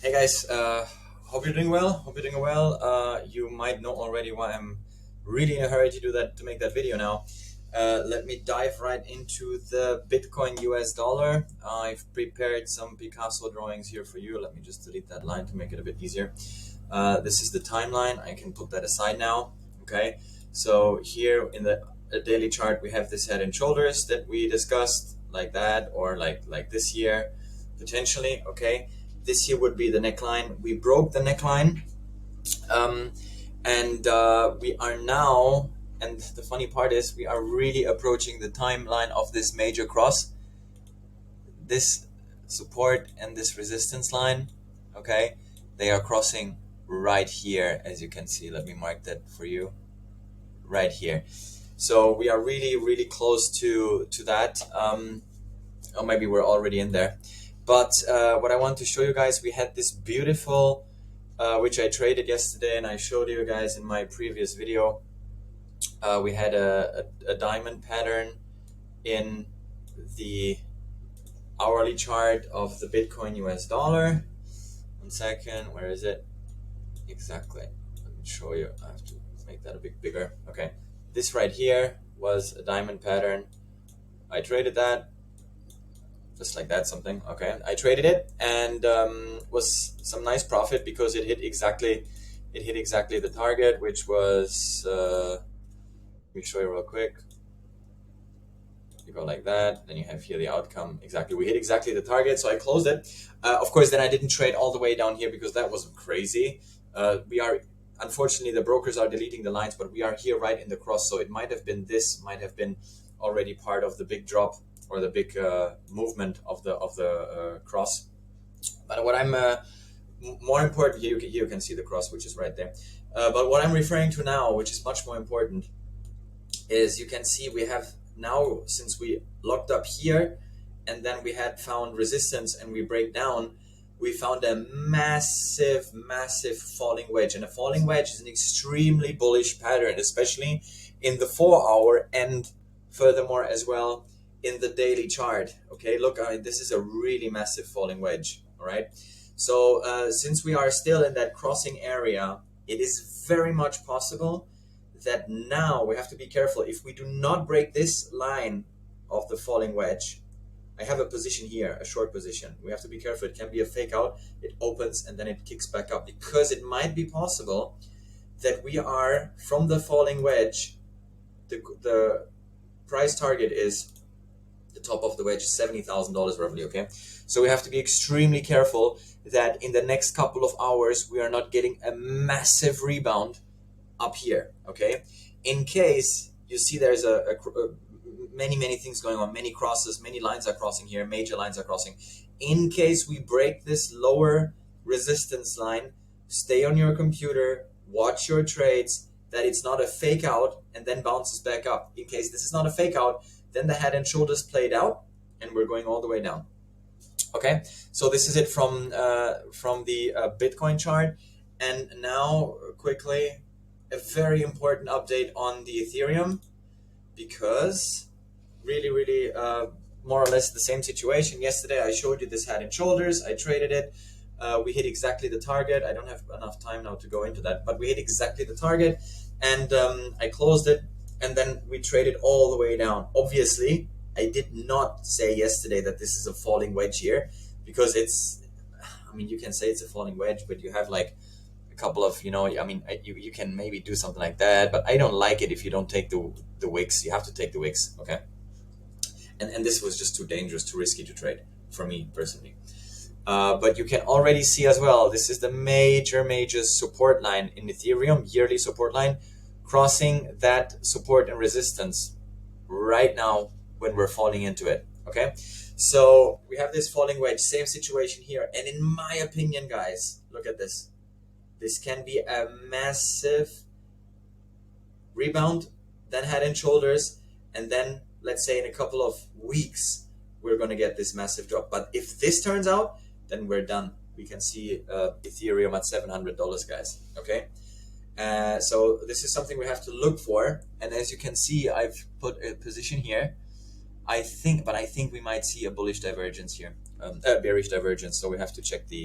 Hey guys, hope you're doing well. You might know already why I'm really in a hurry to do that, to make that video now. Let me dive right into the Bitcoin US dollar. I've prepared some Picasso drawings here for you. Let me just delete that line to make it a bit easier. This is the timeline. I can put that aside now. Okay, so here in the daily chart, we have this head and shoulders that we discussed, like that, or like this here, potentially. Okay. This here would be the neckline. We broke the neckline, and we are now, and the funny part is we are really approaching the timeline of this major cross, this support and this resistance line. Okay, they are crossing right here, as you can see. Let me mark that for you, right here. So we are really close to that, or maybe we're already in there. But what I want to show you guys, we had this beautiful, which I traded yesterday and I showed you guys in my previous video. We had a diamond pattern in the hourly chart of the Bitcoin US dollar. 1 second, where is it? Exactly. Let me show you. I have to make that a bit bigger. Okay. This right here was a diamond pattern. I traded that. Just like that, something. Okay, I traded it and was some nice profit because it hit exactly the target, which was let me show you real quick. You go like that, then you have here the outcome. Exactly, we hit exactly the target, so I closed it. Of course, then I didn't trade all the way down here because that was crazy. We are, unfortunately, the brokers are deleting the lines, but we are here right in the cross, so it might have been already part of the big drop or the big movement of the cross. But what I'm more important here, you can see the cross, which is right there. But what I'm referring to now, which is much more important, is you can see we have now, since we locked up here and then we had found resistance and we break down, we found a massive falling wedge. And a falling wedge is an extremely bullish pattern, especially in the 4-hour and furthermore as well in the daily chart. Okay, look, this is a really massive falling wedge. All right, so since we are still in that crossing area, it is very much possible that now we have to be careful. If we do not break this line of the falling wedge, I have a position here, a short position. We have to be careful. It can be a fake out. It opens and then it kicks back up, because it might be possible that we are from the falling wedge, the price target is the top of the wedge, $70,000 roughly. Okay, so we have to be extremely careful that in the next couple of hours we are not getting a massive rebound up here. Okay, in case you see there's many things going on, many crosses, many lines are crossing here, major lines are crossing. In case we break this lower resistance line, stay on your computer, watch your trades, that it's not a fake out and then bounces back up. In case this is not a fake out, then the head and shoulders played out and we're going all the way down. Okay, so this is it from the Bitcoin chart. And now quickly, a very important update on the Ethereum, because really more or less the same situation. Yesterday I showed you this head and shoulders. I traded it. We hit exactly the target. I don't have enough time now to go into that, but we hit exactly the target, and I closed it, and then we traded all the way down. Obviously, I did not say yesterday that this is a falling wedge here, because it's, I mean, you can say it's a falling wedge, but you have like a couple of, I mean, you can maybe do something like that, but I don't like it if you don't take the wicks. You have to take the wicks, okay? And this was just too dangerous, too risky to trade for me personally. But you can already see as well, this is the major support line in Ethereum, yearly support line, crossing that support and resistance right now when we're falling into it. Okay, so we have this falling wedge, same situation here. And in my opinion, guys, look at this. This can be a massive rebound, then head and shoulders, and then let's say in a couple of weeks we're going to get this massive drop. But if this turns out, then we're done. We can see Ethereum at $700, guys. Okay, so this is something we have to look for. And as you can see, I've put a position here. I think we might see a bullish divergence here, bearish divergence. So we have to check the